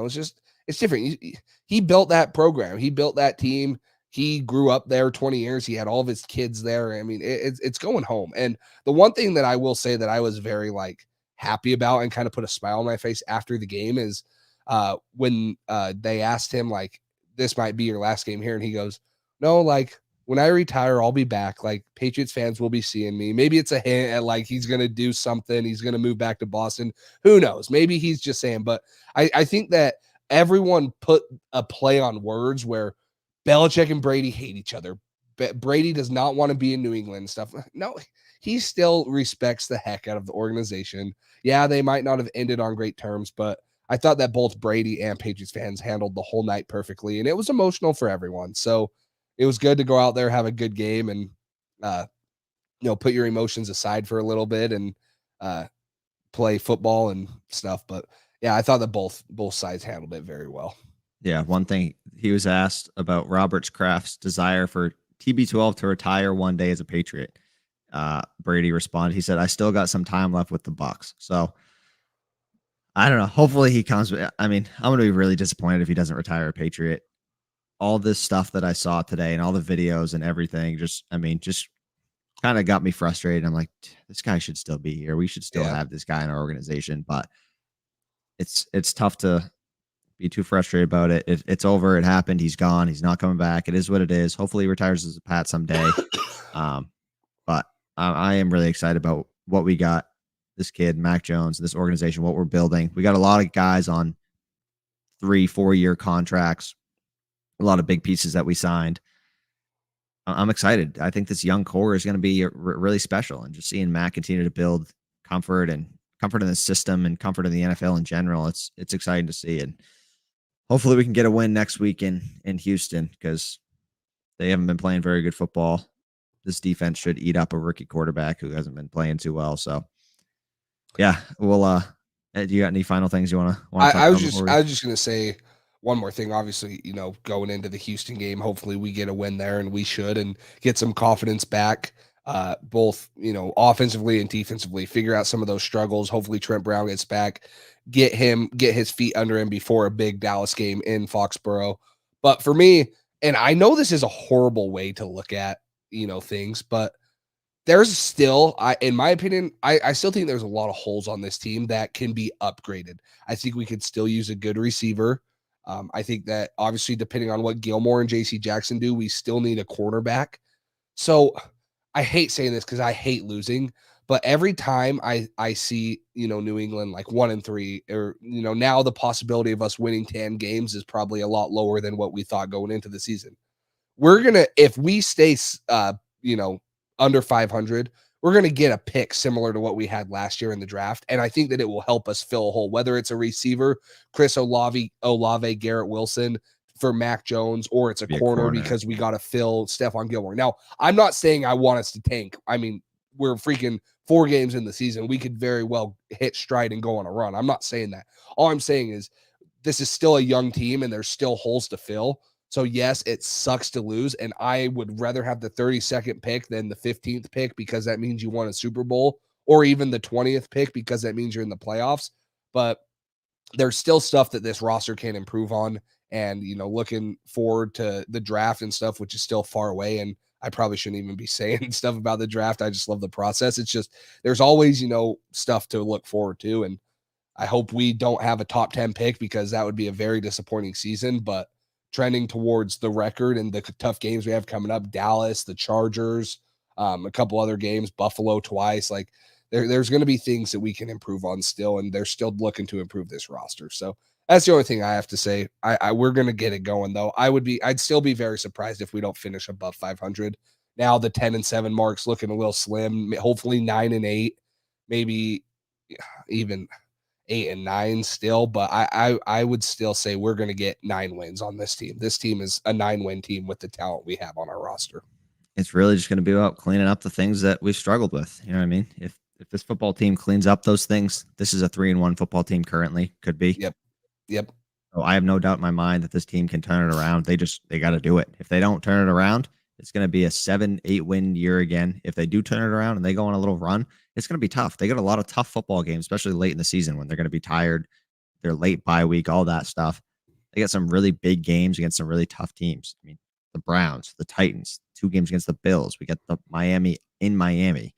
it's different. He built that program. He built that team. He grew up there 20 years. He had all of his kids there. I mean, it's going home. And the one thing that I will say that I was very happy about and kind of put a smile on my face after the game is when they asked him, this might be your last game here. And he goes, no, when I retire, I'll be back. Like, Patriots fans will be seeing me. Maybe it's a hint at like he's going to do something. He's going to move back to Boston. Who knows? Maybe he's just saying. But I think that everyone put a play on words where Belichick and Brady hate each other. Brady does not want to be in New England and stuff. No, he still respects the heck out of the organization. Yeah, they might not have ended on great terms, but I thought that both Brady and Patriots fans handled the whole night perfectly, and it was emotional for everyone. So it was good to go out there, have a good game, and put your emotions aside for a little bit and play football and stuff. But yeah, I thought that both sides handled it very well. Yeah, one thing he was asked about Robert Kraft's desire for TB12 to retire one day as a Patriot. Brady responded. He said, "I still got some time left with the Bucs." So I don't know. Hopefully he comes. I mean, I'm going to be really disappointed if he doesn't retire a Patriot. All this stuff that I saw today and all the videos and everything, just kind of got me frustrated. I'm like, this guy should still be here. We should still have this guy in our organization, but it's tough to be too frustrated about it. It's over. It happened. He's gone. He's not coming back. It is what it is. Hopefully he retires as a Pat someday. But I am really excited about what we got. This kid, Mac Jones, this organization, what we're building. We got a lot of guys on 3-4 year contracts, a lot of big pieces that we signed. I'm excited. I think this young core is going to be really special, and just seeing Mac continue to build comfort in the system and comfort in the NFL in general. It's exciting to see, and hopefully we can get a win next week in Houston, because they haven't been playing very good football. This defense should eat up a rookie quarterback who hasn't been playing too well. So yeah, we'll do you got any final things you want to I was just going to say one more thing. Obviously, going into the Houston game, hopefully we get a win there, and we should, and get some confidence back, both, offensively and defensively, figure out some of those struggles. Hopefully Trent Brown gets back, get his feet under him before a big Dallas game in Foxborough. But for me, and I know this is a horrible way to look at, things, but there's still, in my opinion, I still think there's a lot of holes on this team that can be upgraded. I think we could still use a good receiver. I think that obviously, depending on what Gilmore and JC Jackson do, we still need a quarterback. So I hate saying this because I hate losing, but every time I see, New England like 1-3, or, now the possibility of us winning 10 games is probably a lot lower than what we thought going into the season. If we stay, under 500, we're going to get a pick similar to what we had last year in the draft. And I think that it will help us fill a hole, whether it's a receiver, Chris Olave, Garrett Wilson for Mac Jones, or it's a corner because we got to fill Stephon Gilmore. Now, I'm not saying I want us to tank. I mean, we're freaking 4 games in the season. We could very well hit stride and go on a run. I'm not saying that. All I'm saying is this is still a young team and there's still holes to fill. So yes, it sucks to lose, and I would rather have the 32nd pick than the 15th pick, because that means you won a Super Bowl, or even the 20th pick because that means you're in the playoffs. But there's still stuff that this roster can improve on, and looking forward to the draft and stuff, which is still far away. And I probably shouldn't even be saying stuff about the draft. I just love the process. It's just there's always stuff to look forward to, and I hope we don't have a top 10 pick, because that would be a very disappointing season. But trending towards the record and the tough games we have coming up, Dallas, the Chargers, a couple other games, Buffalo twice. Like there's going to be things that we can improve on still, and they're still looking to improve this roster. So that's the only thing I have to say. We're going to get it going though. I'd still be very surprised if we don't finish above 500. Now the 10-7 mark's looking a little slim. Hopefully 9-8, maybe even 8-9 still, but I would still say we're going to get 9 wins on this team. This team is a 9-win team with the talent we have on our roster. It's really just going to be about cleaning up the things that we've struggled with. You know what I mean? If this football team cleans up those things, this is a 3-1 football team currently. Could be. Yep. So I have no doubt in my mind that this team can turn it around. They got to do it. If they don't turn it around, it's going to be a 7-8 win year again. If they do turn it around and they go on a little run, it's going to be tough. They got a lot of tough football games, especially late in the season when they're going to be tired. They're late bye week, all that stuff. They got some really big games against some really tough teams. I mean, the Browns, the Titans, 2 games against the Bills. We got the Miami in Miami.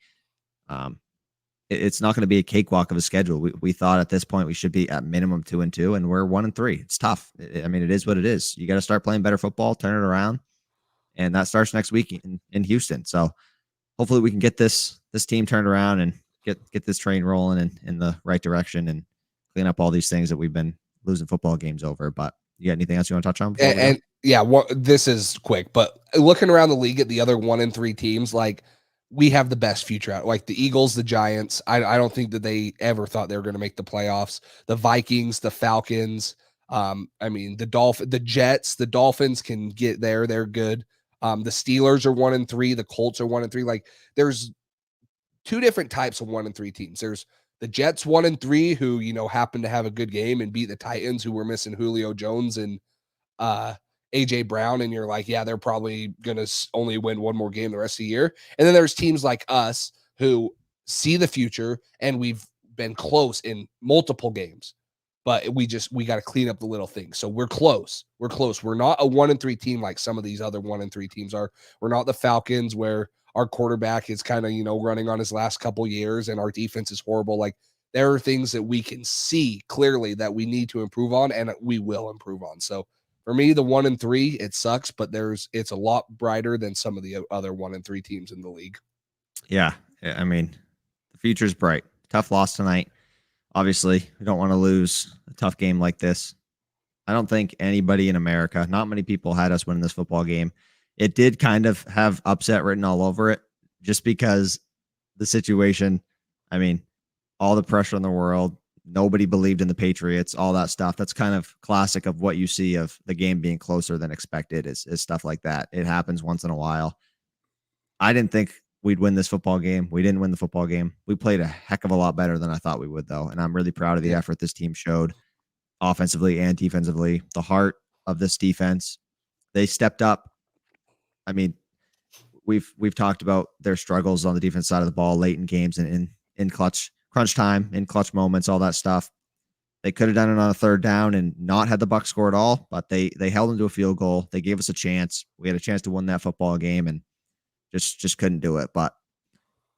It's not going to be a cakewalk of a schedule. We thought at this point we should be at minimum 2-2, and we're 1-3. It's tough. I mean, it is what it is. You got to start playing better football, turn it around, and that starts next week in Houston. So hopefully we can get this team turned around and get this train rolling in the right direction and clean up all these things that we've been losing football games over. But you got anything else you want to touch on? And yeah, this is quick, but looking around the league at the other 1-3 teams, like we have the best future out. Like the Eagles, the Giants, I don't think that they ever thought they were going to make the playoffs. The Vikings, the Falcons, the the Jets, the Dolphins can get there. They're good. The Steelers are 1-3. The Colts are 1-3. Like there's two different types of 1-3 teams. There's the Jets 1-3 who, happen to have a good game and beat the Titans who were missing Julio Jones and AJ Brown. And you're like, yeah, they're probably going to only win one more game the rest of the year. And then there's teams like us who see the future and we've been close in multiple games, but we got to clean up the little things. So we're close. We're close. We're not a 1-3 team like some of these other 1-3 teams are. We're not the Falcons where our quarterback is kind of, running on his last couple years and our defense is horrible. Like there are things that we can see clearly that we need to improve on and we will improve on. So for me, the 1-3, it sucks, but it's a lot brighter than some of the other 1-3 teams in the league. Yeah. I mean, the future's bright. Tough loss tonight. Obviously, we don't want to lose a tough game like this. I don't think anybody in America, not many people had us winning this football game. It did kind of have upset written all over it just because the situation, I mean, all the pressure in the world, nobody believed in the Patriots, all that stuff. That's kind of classic of what you see of the game being closer than expected is stuff like that. It happens once in a while. I didn't think we'd win this football game. We didn't win the football game. We played a heck of a lot better than I thought we would, though. And I'm really proud of the effort this team showed offensively and defensively. The heart of this defense, they stepped up. I mean, we've talked about their struggles on the defense side of the ball late in games and in crunch time, in clutch moments, all that stuff. They could have done it on a third down and not had the Bucs score at all, but they held them to a field goal. They gave us a chance. We had a chance to win that football game and just couldn't do it. But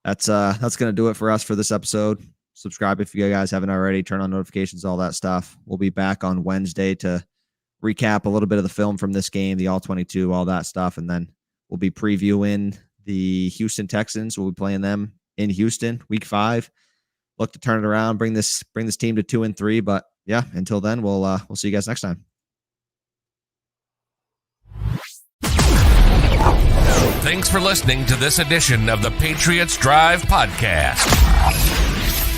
that's going to do it for us for this episode. Subscribe if you guys haven't already. Turn on notifications, all that stuff. We'll be back on Wednesday to recap a little bit of the film from this game, the All-22, all that stuff, and then we'll be previewing the Houston Texans. We'll be playing them in Houston, Week 5. Look to turn it around, bring this team to 2-3. But yeah, until then, we'll see you guys next time. Thanks for listening to this edition of the Patriots Drive podcast.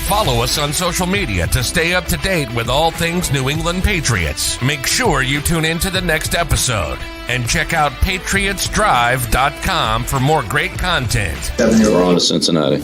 Follow us on social media to stay up to date with all things New England Patriots. Make sure you tune in to the next episode and check out patriotsdrive.com for more great content. We're on to Cincinnati.